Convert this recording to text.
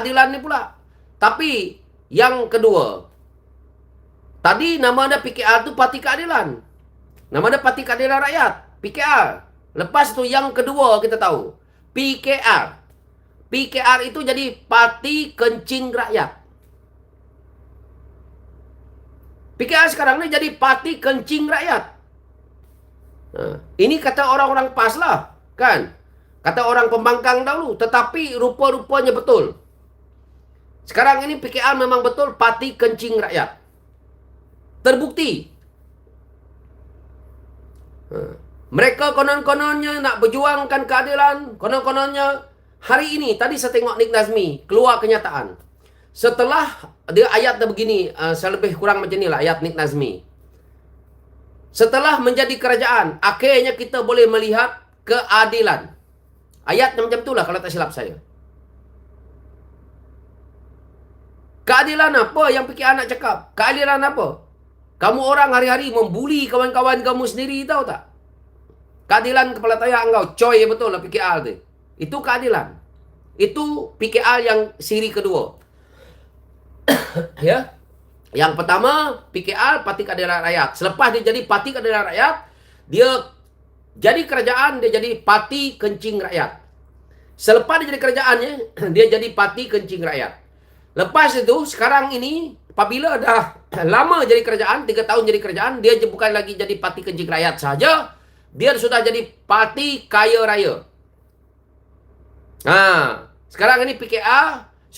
keadilan ni pula. Tapi yang kedua, tadi nama dia PKR tu Parti Keadilan. Nama dia Parti Keadilan Rakyat, PKR. Lepas tu yang kedua kita tahu, PKR. PKR itu jadi Parti Kencing Rakyat. PKR sekarang ni jadi Parti Kencing Rakyat. Ini kata orang-orang PAS lah, kan? Kata orang pembangkang dahulu, tetapi rupa-rupanya betul. Sekarang ini PKR memang betul Parti Kencing Rakyat. Terbukti. Mereka konon-kononnya nak berjuangkan keadilan. Konon-kononnya hari ini, tadi saya tengok Nik Nazmi keluar kenyataan. Setelah dia ayat dia begini, saya lebih kurang macam ni lah ayat Nik Nazmi. Setelah menjadi kerajaan, akhirnya kita boleh melihat keadilan. Ayatnya macam itulah kalau tak silap saya. Keadilan apa yang PKR nak cakap? Keadilan apa? Kamu orang hari-hari membuli kawan-kawan kamu sendiri, tahu tak? Keadilan kepala tayak engkau, coy betul lah PKR tu. Itu keadilan. Itu PKR yang siri kedua. Ya. Yang pertama, PKR Parti Keadilan Rakyat. Selepas dia jadi Parti Keadilan Rakyat, dia jadi kerajaan, dia jadi Parti Kencing Rakyat. Selepas dia jadi kerajaannya, dia jadi Parti Kencing Rakyat. Lepas itu, sekarang ini, apabila dah lama jadi kerajaan, 3 tahun jadi kerajaan, dia bukan lagi jadi Parti Kencing Rakyat saja, dia sudah jadi Parti Kaya Raya. Sekarang ini PKR